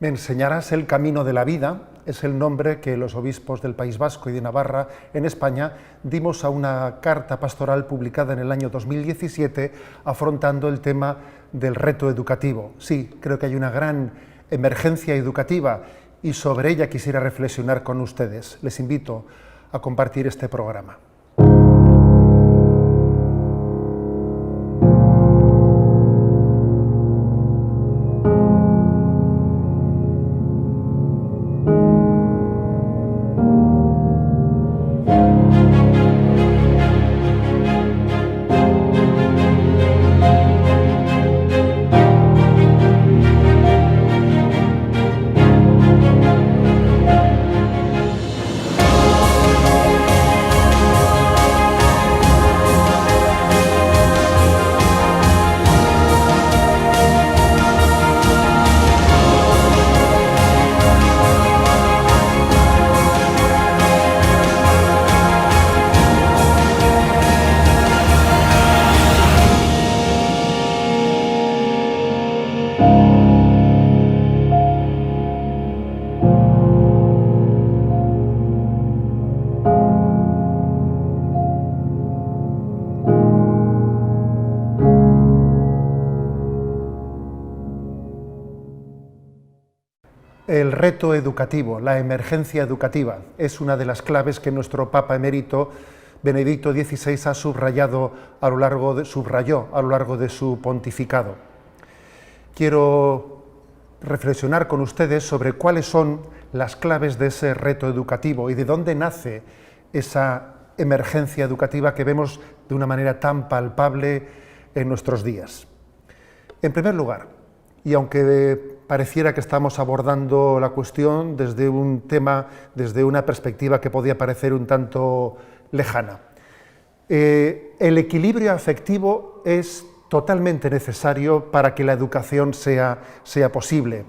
Me enseñarás el camino de la vida es el nombre que los obispos del País Vasco y de Navarra, en España, dimos a una carta pastoral publicada en el año 2017 afrontando el tema del reto educativo. Sí, creo que hay una gran emergencia educativa y sobre ella quisiera reflexionar con ustedes. Les invito a compartir este programa. El reto educativo, la emergencia educativa, es una de las claves que nuestro Papa emérito Benedicto XVI subrayó a lo largo de su pontificado. Quiero reflexionar con ustedes sobre cuáles son las claves de ese reto educativo y de dónde nace esa emergencia educativa que vemos de una manera tan palpable en nuestros días. En primer lugar, y aunque pareciera que estamos abordando la cuestión desde un tema, desde una perspectiva que podía parecer un tanto lejana, el equilibrio afectivo es totalmente necesario para que la educación sea posible.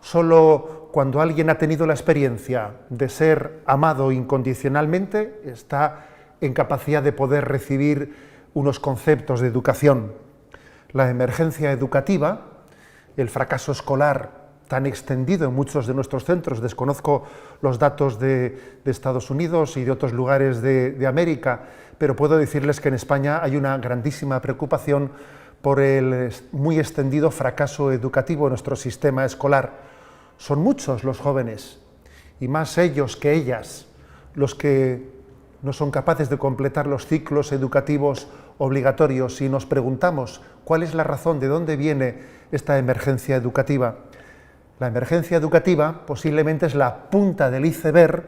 Solo cuando alguien ha tenido la experiencia de ser amado incondicionalmente está en capacidad de poder recibir unos conceptos de educación. La emergencia educativa, el fracaso escolar tan extendido en muchos de nuestros centros, desconozco los datos de Estados Unidos y de otros lugares de América, pero puedo decirles que en España hay una grandísima preocupación por el muy extendido fracaso educativo en nuestro sistema escolar. Son muchos los jóvenes, y más ellos que ellas, los que no son capaces de completar los ciclos educativos obligatorios, y nos preguntamos cuál es la razón, de dónde viene esta emergencia educativa. La emergencia educativa posiblemente es la punta del iceberg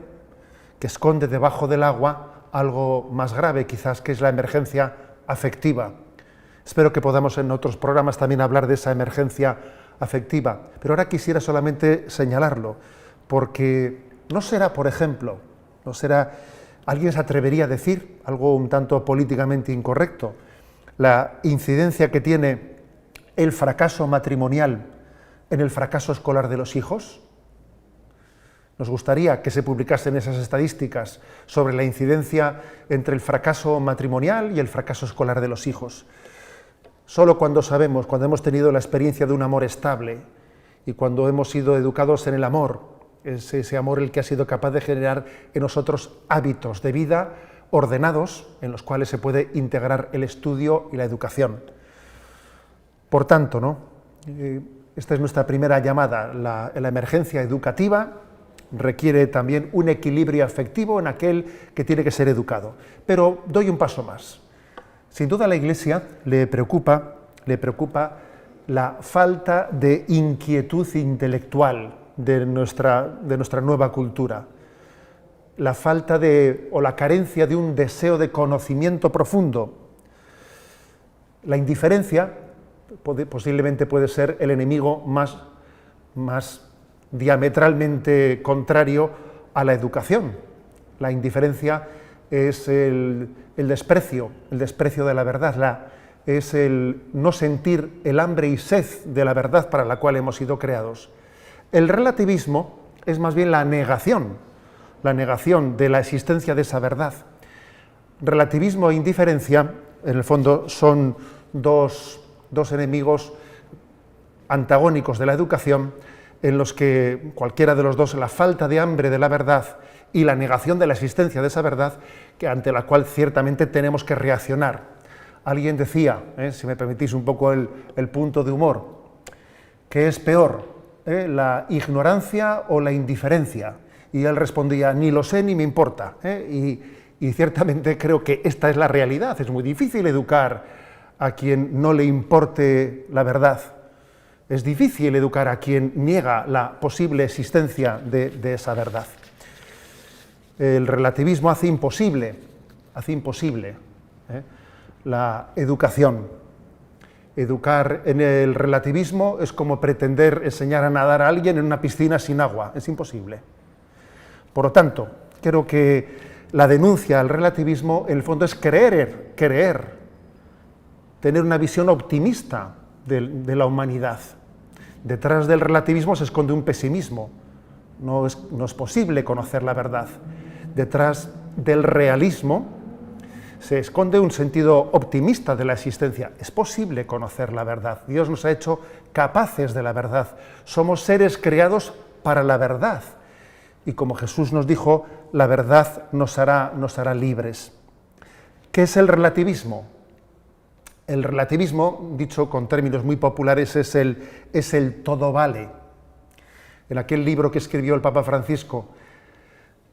que esconde debajo del agua algo más grave, quizás, que es la emergencia afectiva. Espero que podamos en otros programas también hablar de esa emergencia afectiva, pero ahora quisiera solamente señalarlo, porque no será, por ejemplo, alguien se atrevería a decir algo un tanto políticamente incorrecto, la incidencia que tiene el fracaso matrimonial en el fracaso escolar de los hijos. Nos gustaría que se publicasen esas estadísticas sobre la incidencia entre el fracaso matrimonial y el fracaso escolar de los hijos. Solo cuando sabemos, cuando hemos tenido la experiencia de un amor estable y cuando hemos sido educados en el amor, es ese amor el que ha sido capaz de generar en nosotros hábitos de vida ordenados en los cuales se puede integrar el estudio y la educación. Por tanto, esta es nuestra primera llamada. La emergencia educativa requiere también un equilibrio afectivo en aquel que tiene que ser educado. Pero doy un paso más. Sin duda a la Iglesia le preocupa la falta de inquietud intelectual de nuestra nueva cultura, la falta o la carencia de un deseo de conocimiento profundo. La indiferencia posiblemente puede ser el enemigo más diametralmente contrario a la educación. La indiferencia es el desprecio de la verdad, es el no sentir el hambre y sed de la verdad para la cual hemos sido creados. El relativismo es más bien la negación de la existencia de esa verdad. Relativismo e indiferencia, en el fondo, son dos enemigos antagónicos de la educación, en los que cualquiera de los dos, la falta de hambre de la verdad y la negación de la existencia de esa verdad, que ante la cual ciertamente tenemos que reaccionar. Alguien decía, si me permitís un poco el punto de humor, ¿qué es peor, la ignorancia o la indiferencia? Y él respondía, ni lo sé ni me importa. Y ciertamente creo que esta es la realidad. Es muy difícil educar a quien no le importe la verdad. Es difícil educar a quien niega la posible existencia de esa verdad. El relativismo hace imposible la educación. Educar en el relativismo es como pretender enseñar a nadar a alguien en una piscina sin agua. Es imposible. Por lo tanto, creo que la denuncia al relativismo, en el fondo, es creer, tener una visión optimista de la humanidad. Detrás del relativismo se esconde un pesimismo. No es posible conocer la verdad. Detrás del realismo se esconde un sentido optimista de la existencia. Es posible conocer la verdad. Dios nos ha hecho capaces de la verdad. Somos seres creados para la verdad. Y como Jesús nos dijo, la verdad nos hará libres. ¿Qué es el relativismo? El relativismo, dicho con términos muy populares, es el todo vale. En aquel libro que escribió el Papa Francisco,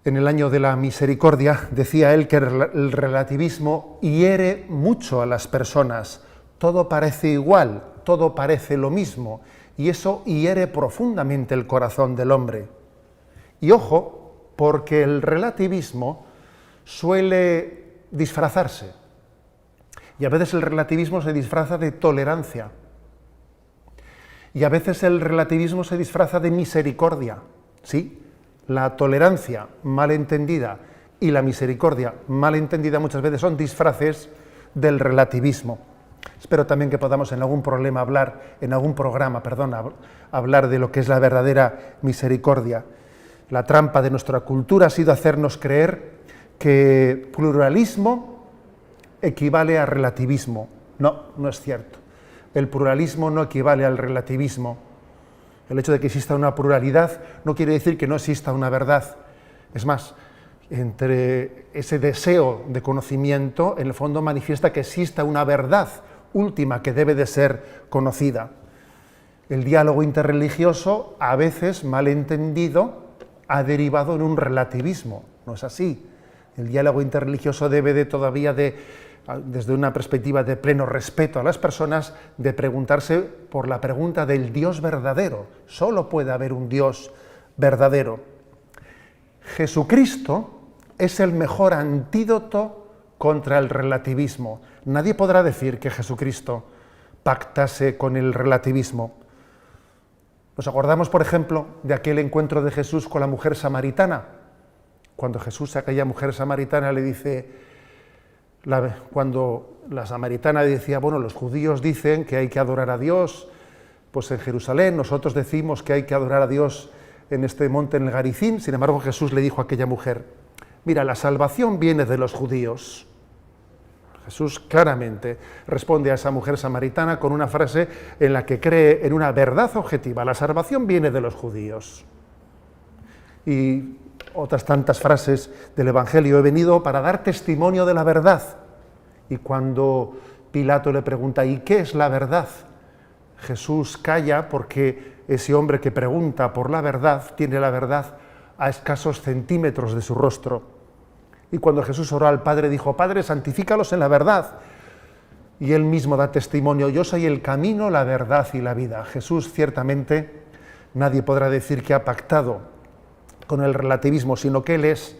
en el año de la misericordia, decía él que el relativismo hiere mucho a las personas. Todo parece igual, todo parece lo mismo, y eso hiere profundamente el corazón del hombre. Y ojo, porque el relativismo suele disfrazarse. Y a veces el relativismo se disfraza de tolerancia. Y a veces el relativismo se disfraza de misericordia. ¿Sí? La tolerancia mal entendida y la misericordia mal entendida muchas veces son disfraces del relativismo. Espero también que podamos en algún programa hablar de lo que es la verdadera misericordia. La trampa de nuestra cultura ha sido hacernos creer que pluralismo equivale a relativismo. No es cierto. El pluralismo no equivale al relativismo. El hecho de que exista una pluralidad no quiere decir que no exista una verdad. Es más, entre ese deseo de conocimiento, en el fondo manifiesta que exista una verdad última que debe de ser conocida. El diálogo interreligioso, a veces mal entendido, ha derivado en un relativismo. No es así. El diálogo interreligioso debe desde una perspectiva de pleno respeto a las personas, de preguntarse por la pregunta del Dios verdadero. Solo puede haber un Dios verdadero. Jesucristo es el mejor antídoto contra el relativismo. Nadie podrá decir que Jesucristo pactase con el relativismo. Nos acordamos, por ejemplo, de aquel encuentro de Jesús con la mujer samaritana. Cuando Jesús a aquella mujer samaritana le dice, cuando la samaritana decía, bueno, los judíos dicen que hay que adorar a Dios, pues en Jerusalén, nosotros decimos que hay que adorar a Dios en este monte, en el Garicín. Sin embargo, Jesús le dijo a aquella mujer, mira, la salvación viene de los judíos. Jesús claramente responde a esa mujer samaritana con una frase en la que cree en una verdad objetiva. La salvación viene de los judíos. Y otras tantas frases del Evangelio. He venido para dar testimonio de la verdad. Y cuando Pilato le pregunta, ¿y qué es la verdad? Jesús calla porque ese hombre que pregunta por la verdad tiene la verdad a escasos centímetros de su rostro. Y cuando Jesús oró al Padre, dijo, Padre, santifícalos en la verdad. Y él mismo da testimonio, yo soy el camino, la verdad y la vida. Jesús, ciertamente, nadie podrá decir que ha pactado con el relativismo, sino que él es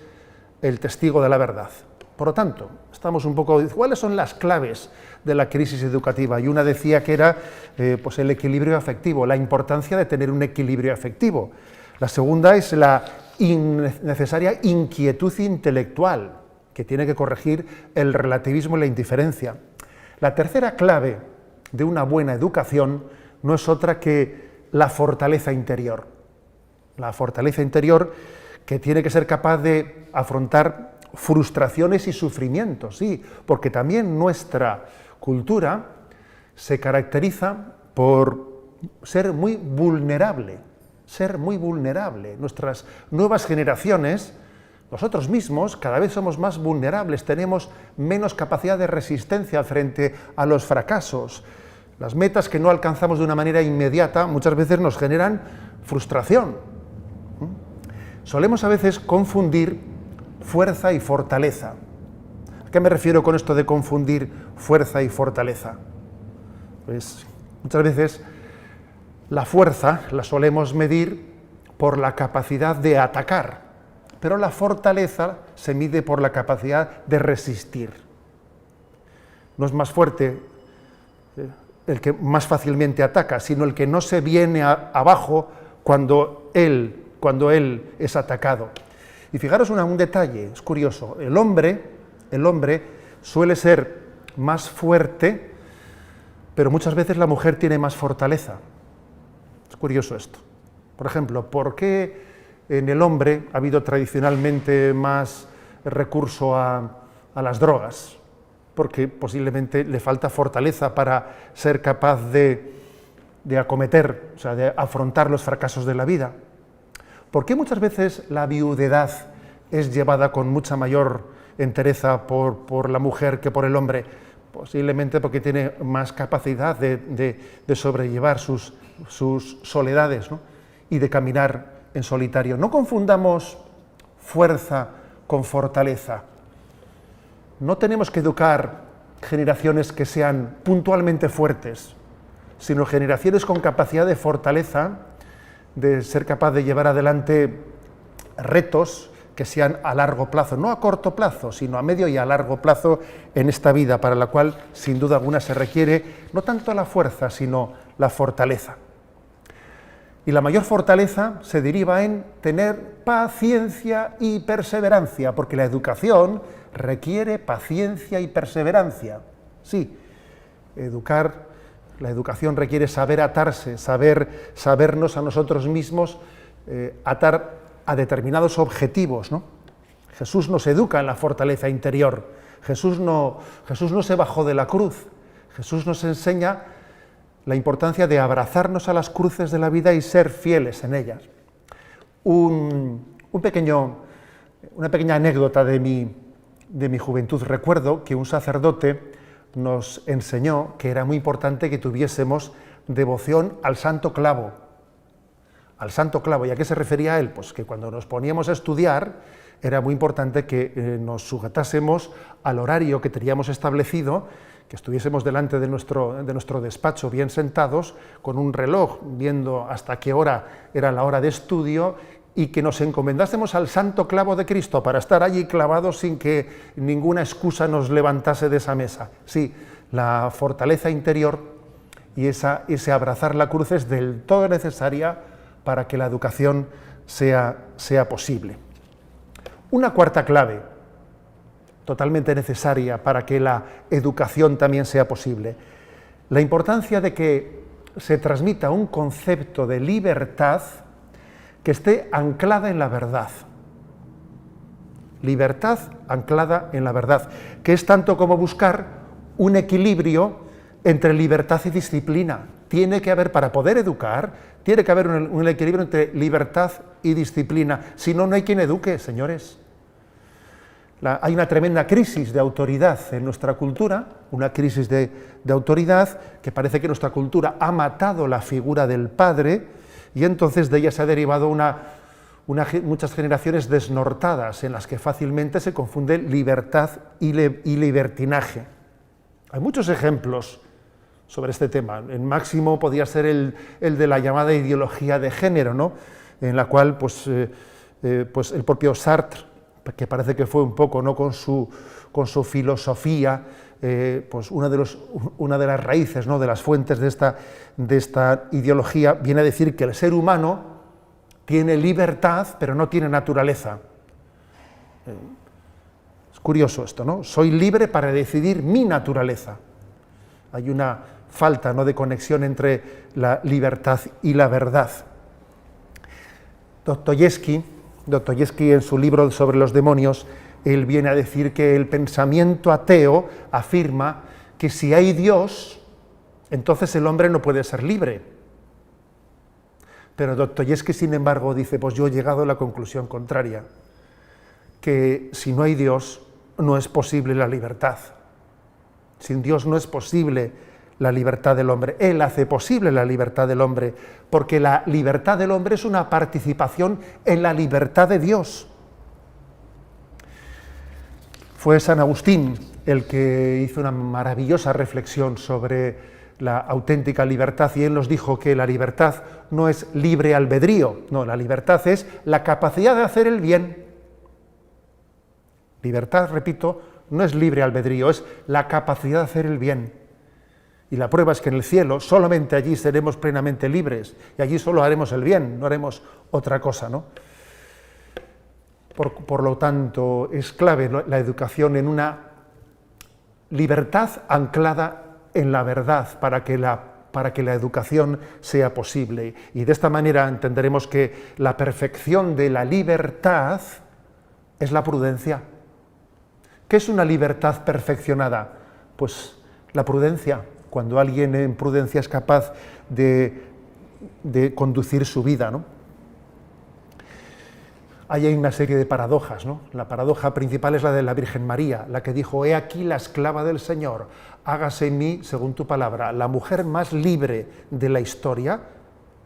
el testigo de la verdad. Por lo tanto, estamos un poco, ¿cuáles son las claves de la crisis educativa? Y una decía que era pues el equilibrio afectivo, la importancia de tener un equilibrio afectivo. La segunda es la innecesaria inquietud intelectual, que tiene que corregir el relativismo y la indiferencia. La tercera clave de una buena educación no es otra que la fortaleza interior. La fortaleza interior que tiene que ser capaz de afrontar frustraciones y sufrimientos, sí, porque también nuestra cultura se caracteriza por ser muy vulnerable. ser muy vulnerable. Nuestras nuevas generaciones, nosotros mismos, cada vez somos más vulnerables, tenemos menos capacidad de resistencia frente a los fracasos. Las metas que no alcanzamos de una manera inmediata muchas veces nos generan frustración. Solemos a veces confundir fuerza y fortaleza. ¿A qué me refiero con esto de confundir fuerza y fortaleza? Pues muchas veces la fuerza la solemos medir por la capacidad de atacar, pero la fortaleza se mide por la capacidad de resistir. No es más fuerte el que más fácilmente ataca, sino el que no se viene abajo cuando él es atacado. Y fijaros un detalle, es curioso, el hombre suele ser más fuerte, pero muchas veces la mujer tiene más fortaleza. Es curioso esto. Por ejemplo, ¿por qué en el hombre ha habido tradicionalmente más recurso a las drogas? Porque posiblemente le falta fortaleza para ser capaz de acometer, o sea, de afrontar los fracasos de la vida. ¿Por qué muchas veces la viudedad es llevada con mucha mayor entereza por la mujer que por el hombre? Posiblemente porque tiene más capacidad de sobrellevar sus soledades, ¿no? Y de caminar en solitario. No confundamos fuerza con fortaleza. No tenemos que educar generaciones que sean puntualmente fuertes, sino generaciones con capacidad de fortaleza, de ser capaz de llevar adelante retos que sean a largo plazo, no a corto plazo, sino a medio y a largo plazo en esta vida, para la cual sin duda alguna se requiere no tanto la fuerza, sino la fortaleza. Y la mayor fortaleza se deriva en tener paciencia y perseverancia, porque la educación requiere paciencia y perseverancia. Sí, la educación requiere saber atarse, sabernos a nosotros mismos, atar a determinados objetivos, ¿no? Jesús nos educa en la fortaleza interior. Jesús no se bajó de la cruz. Jesús nos enseña la importancia de abrazarnos a las cruces de la vida y ser fieles en ellas. Una pequeña anécdota de mi juventud. Recuerdo que un sacerdote nos enseñó que era muy importante que tuviésemos devoción al santo clavo. Al santo clavo. ¿Y a qué se refería él? Pues que cuando nos poníamos a estudiar era muy importante que nos sujetásemos al horario que teníamos establecido, que estuviésemos delante de nuestro despacho bien sentados, con un reloj viendo hasta qué hora era la hora de estudio, y que nos encomendásemos al santo clavo de Cristo para estar allí clavados sin que ninguna excusa nos levantase de esa mesa. Sí, la fortaleza interior y ese abrazar la cruz es del todo necesaria para que la educación sea posible. Una cuarta clave, totalmente necesaria para que la educación también sea posible: la importancia de que se transmita un concepto de libertad que esté anclada en la verdad. Libertad anclada en la verdad, que es tanto como buscar un equilibrio entre libertad y disciplina. Tiene que haber, para poder educar, tiene que haber un equilibrio entre libertad y disciplina. Si no, no hay quien eduque, señores. Hay una tremenda crisis de autoridad en nuestra cultura, una crisis de autoridad, que parece que nuestra cultura ha matado la figura del padre, y entonces de ella se ha derivado muchas generaciones desnortadas, en las que fácilmente se confunde libertad y libertinaje. Hay muchos ejemplos sobre este tema. El máximo podía ser el de la llamada ideología de género, ¿no? En la cual pues el propio Sartre, que parece que fue un poco, ¿no?, con su filosofía, pues una de las raíces, ¿no?, de las fuentes de esta ideología, viene a decir que el ser humano tiene libertad, pero no tiene naturaleza. Es curioso esto, ¿no? Soy libre para decidir mi naturaleza. Hay una falta, ¿no?, de conexión entre la libertad y la verdad. Dostoyevski, en su libro sobre los demonios, él viene a decir que el pensamiento ateo afirma que si hay Dios, entonces el hombre no puede ser libre. Pero Dostoyevski, sin embargo, dice, pues yo he llegado a la conclusión contraria, que si no hay Dios, no es posible la libertad. Sin Dios no es posible la libertad del hombre. Él hace posible la libertad del hombre, porque la libertad del hombre es una participación en la libertad de Dios. Fue San Agustín el que hizo una maravillosa reflexión sobre la auténtica libertad, y él nos dijo que la libertad no es libre albedrío, no, la libertad es la capacidad de hacer el bien. Libertad, repito, no es libre albedrío, es la capacidad de hacer el bien. Y la prueba es que en el cielo solamente allí seremos plenamente libres, y allí solo haremos el bien, no haremos otra cosa, ¿no? Por lo tanto, es clave, ¿no?, la educación en una libertad anclada en la verdad para que la educación sea posible. Y de esta manera entenderemos que la perfección de la libertad es la prudencia. ¿Qué es una libertad perfeccionada? Pues la prudencia, cuando alguien en prudencia es capaz de conducir su vida, ¿no? Ahí hay una serie de paradojas, ¿no? La paradoja principal es la de la Virgen María, la que dijo, he aquí la esclava del Señor, hágase en mí según tu palabra. La mujer más libre de la historia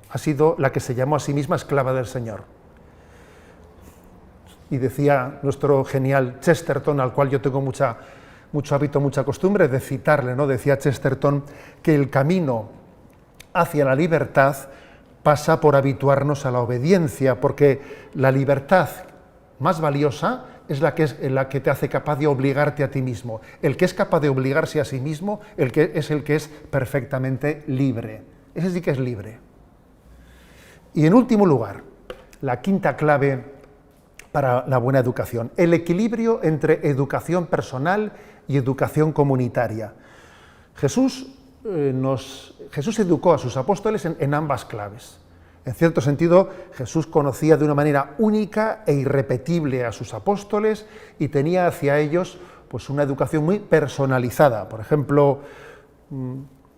ha sido la que se llamó a sí misma esclava del Señor. Y decía nuestro genial Chesterton, al cual yo tengo mucho hábito, mucha costumbre de citarle, ¿no? Decía Chesterton que el camino hacia la libertad pasa por habituarnos a la obediencia, porque la libertad más valiosa es la que te hace capaz de obligarte a ti mismo. El que es capaz de obligarse a sí mismo, el que es perfectamente libre. Ese sí que es libre. Y en último lugar, la quinta clave para la buena educación, el equilibrio entre educación personal y educación comunitaria. Jesús educó a sus apóstoles en ambas claves. En cierto sentido, Jesús conocía de una manera única e irrepetible a sus apóstoles y tenía hacia ellos pues, una educación muy personalizada. Por ejemplo,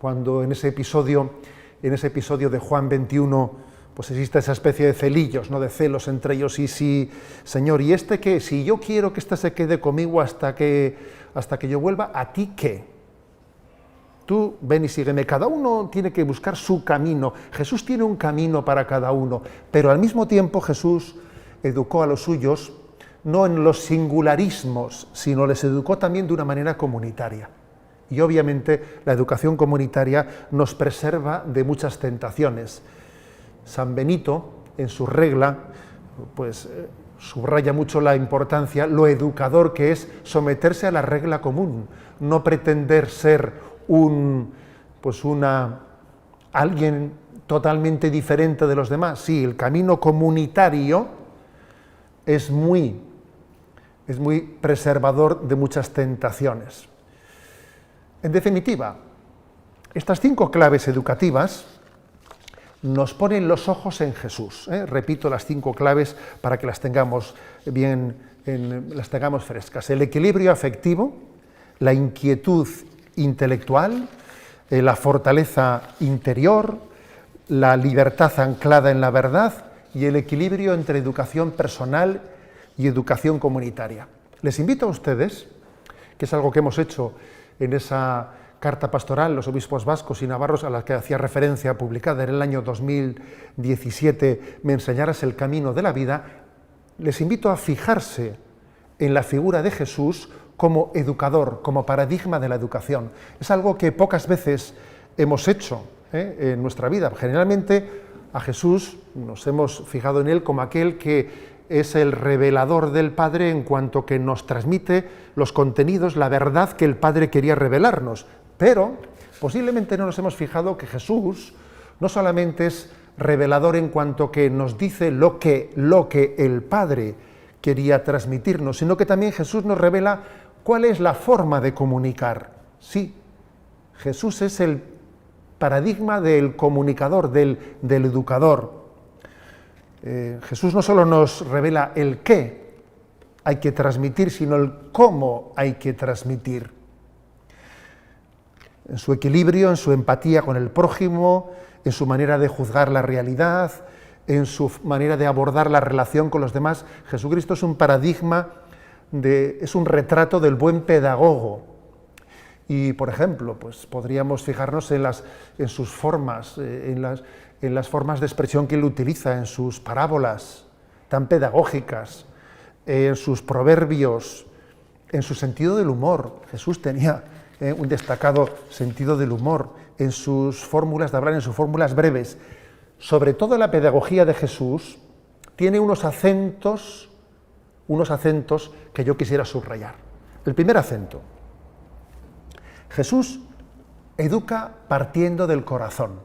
cuando en ese episodio de Juan 21, pues existe esa especie de celillos, ¿no?, de celos entre ellos, y si, Señor, ¿y este qué? Si yo quiero que éste se quede conmigo hasta que yo vuelva, ¿a ti qué? Tú ven y sígueme. Cada uno tiene que buscar su camino. Jesús tiene un camino para cada uno, pero al mismo tiempo Jesús educó a los suyos no en los singularismos, sino les educó también de una manera comunitaria. Y obviamente la educación comunitaria nos preserva de muchas tentaciones. San Benito, en su regla, pues subraya mucho la importancia, lo educador que es someterse a la regla común, no pretender ser alguien totalmente diferente de los demás. Sí, el camino comunitario es muy preservador de muchas tentaciones. En definitiva, estas 5 claves educativas nos ponen los ojos en Jesús. Repito las 5 claves para que las tengamos las tengamos frescas. El equilibrio afectivo, la inquietud intelectual, la fortaleza interior, la libertad anclada en la verdad y el equilibrio entre educación personal y educación comunitaria. Les invito a ustedes, que es algo que hemos hecho en esa carta pastoral, los obispos vascos y navarros, a la que hacía referencia, publicada en el año 2017, Me enseñarás el camino de la vida, les invito a fijarse en la figura de Jesús como educador, como paradigma de la educación. Es algo que pocas veces hemos hecho en nuestra vida. Generalmente a Jesús nos hemos fijado en él como aquel que es el revelador del Padre en cuanto que nos transmite los contenidos, la verdad que el Padre quería revelarnos. Pero posiblemente no nos hemos fijado que Jesús no solamente es revelador en cuanto que nos dice lo que el Padre quería transmitirnos, sino que también Jesús nos revela cuál es la forma de comunicar. Sí, Jesús es el paradigma del comunicador, del educador. Jesús no solo nos revela el qué hay que transmitir, sino el cómo hay que transmitir. En su equilibrio, en su empatía con el prójimo, en su manera de juzgar la realidad, en su manera de abordar la relación con los demás. Jesucristo es un paradigma, es un retrato del buen pedagogo. Y, por ejemplo, pues podríamos fijarnos en sus formas, en las formas de expresión que él utiliza, en sus parábolas tan pedagógicas, en sus proverbios, en su sentido del humor. Jesús tenía un destacado sentido del humor, en sus fórmulas de hablar, en sus fórmulas breves. Sobre todo la pedagogía de Jesús tiene unos acentos que yo quisiera subrayar. El primer acento: Jesús educa partiendo del corazón,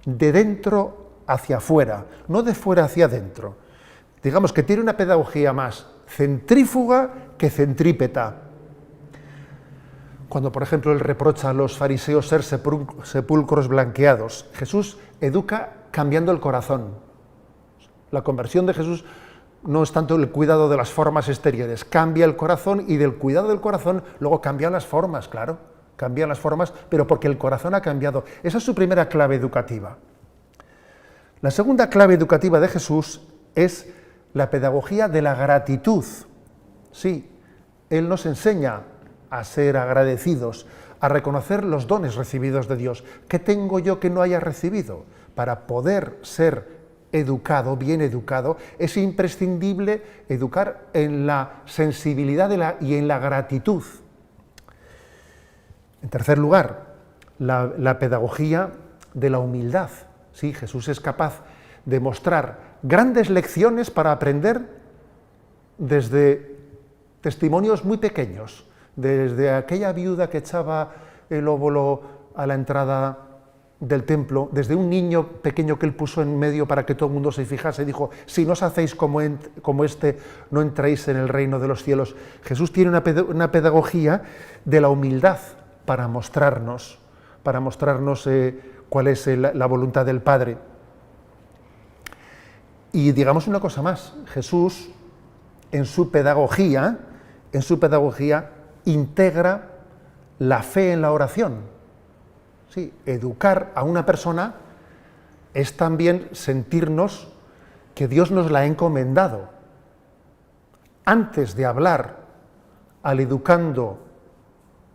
de dentro hacia afuera, no de fuera hacia adentro. Digamos que tiene una pedagogía más centrífuga que centrípeta. Cuando, por ejemplo, él reprocha a los fariseos ser sepulcros blanqueados, Jesús educa cambiando el corazón. La conversión de Jesús no es tanto el cuidado de las formas exteriores, cambia el corazón, y del cuidado del corazón luego cambian las formas, claro, cambian las formas, pero porque el corazón ha cambiado. Esa es su primera clave educativa. La segunda clave educativa de Jesús es la pedagogía de la gratitud. Sí, él nos enseña a ser agradecidos, a reconocer los dones recibidos de Dios. ¿Qué tengo yo que no haya recibido? Para poder ser educado, bien educado, es imprescindible educar en la sensibilidad y en la gratitud. En tercer lugar, la pedagogía de la humildad. Sí, Jesús es capaz de mostrar grandes lecciones para aprender desde testimonios muy pequeños, desde aquella viuda que echaba el óbolo a la entrada del templo, desde un niño pequeño que él puso en medio para que todo el mundo se fijase y dijo: si no os hacéis como este, no entréis en el reino de los cielos. Jesús tiene una pedagogía de la humildad para mostrarnos cuál es la voluntad del Padre. Y digamos una cosa más: Jesús en su pedagogía integra la fe en la oración. Sí, educar a una persona es también sentirnos que Dios nos la ha encomendado. Antes de hablar al educando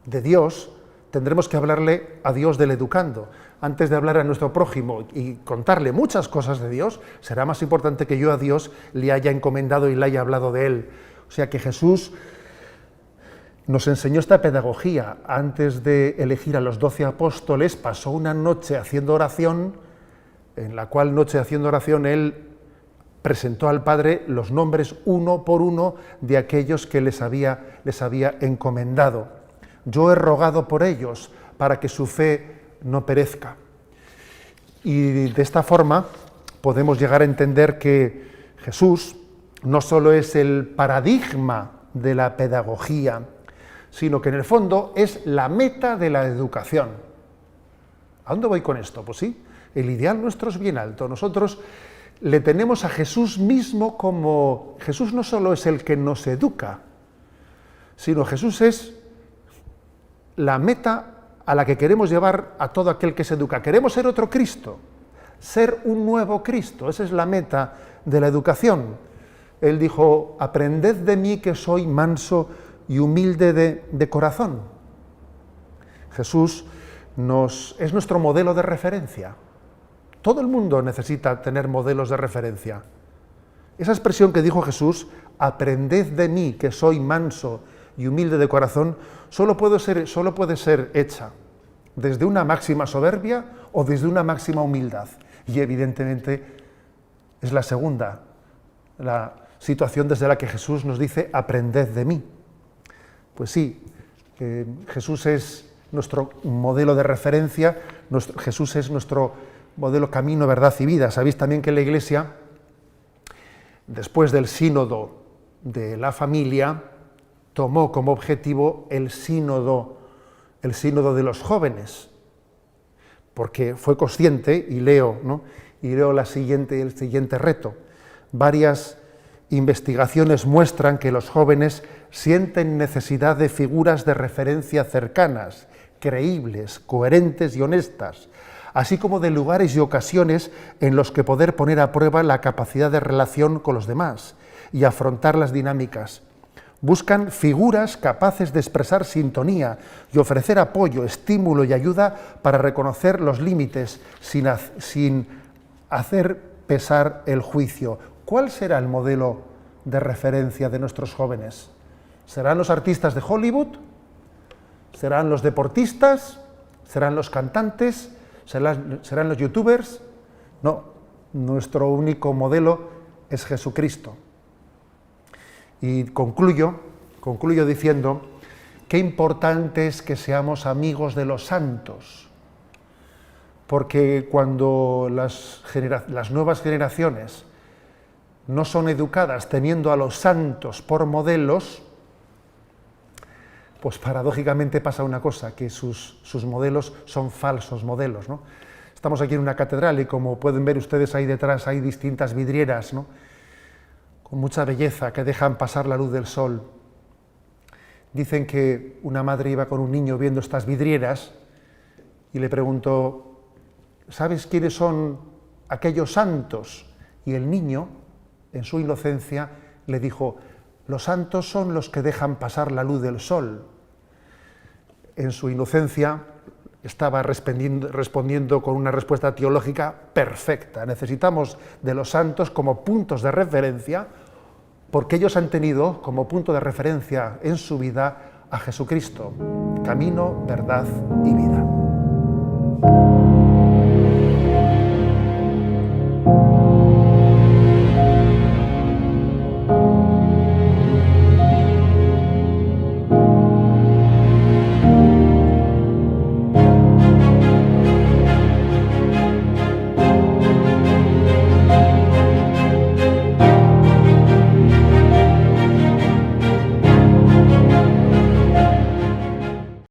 de Dios, tendremos que hablarle a Dios del educando. Antes de hablar a nuestro prójimo y contarle muchas cosas de Dios, será más importante que yo a Dios le haya encomendado y le haya hablado de Él. O sea que Jesús nos enseñó esta pedagogía. Antes de elegir a los 12 apóstoles, pasó una noche haciendo oración, en la cual noche haciendo oración él presentó al Padre los nombres uno por uno de aquellos que les había encomendado. Yo he rogado por ellos para que su fe no perezca. Y de esta forma podemos llegar a entender que Jesús no solo es el paradigma de la pedagogía, sino que en el fondo es la meta de la educación. ¿A dónde voy con esto? Pues sí, el ideal nuestro es bien alto. Nosotros le tenemos a Jesús mismo como... Jesús no solo es el que nos educa, sino Jesús es la meta a la que queremos llevar a todo aquel que se educa. Queremos ser otro Cristo, ser un nuevo Cristo. Esa es la meta de la educación. Él dijo: aprended de mí que soy manso y humilde de corazón. Jesús es nuestro modelo de referencia. Todo el mundo necesita tener modelos de referencia. Esa expresión que dijo Jesús, aprended de mí que soy manso y humilde de corazón, solo puede ser hecha desde una máxima soberbia o desde una máxima humildad. Y evidentemente es la segunda, la situación desde la que Jesús nos dice: aprended de mí. Pues sí, Jesús es nuestro modelo de referencia, Jesús es nuestro modelo, camino, verdad y vida. Sabéis también que la Iglesia, después del sínodo de la familia, tomó como objetivo el sínodo de los jóvenes, porque fue consciente, y leo el siguiente reto. Varias investigaciones muestran que los jóvenes sienten necesidad de figuras de referencia cercanas, creíbles, coherentes y honestas, así como de lugares y ocasiones en los que poder poner a prueba la capacidad de relación con los demás y afrontar las dinámicas. Buscan figuras capaces de expresar sintonía y ofrecer apoyo, estímulo y ayuda para reconocer los límites sin hacer pesar el juicio. ¿Cuál será el modelo de referencia de nuestros jóvenes? ¿Serán los artistas de Hollywood? ¿Serán los deportistas? ¿Serán los cantantes? ¿Serán los youtubers? No, nuestro único modelo es Jesucristo. Y concluyo diciendo qué importante es que seamos amigos de los santos, porque cuando las nuevas generaciones no son educadas teniendo a los santos por modelos, pues paradójicamente pasa una cosa, que sus modelos son falsos modelos, ¿no? Estamos aquí en una catedral y como pueden ver ustedes ahí detrás hay distintas vidrieras, ¿no?, con mucha belleza, que dejan pasar la luz del sol. Dicen que una madre iba con un niño viendo estas vidrieras y le preguntó: ¿sabes quiénes son aquellos santos? Y el niño, en su inocencia, le dijo: los santos son los que dejan pasar la luz del sol. En su inocencia estaba respondiendo con una respuesta teológica perfecta. Necesitamos de los santos como puntos de referencia, porque ellos han tenido como punto de referencia en su vida a Jesucristo, camino, verdad y vida.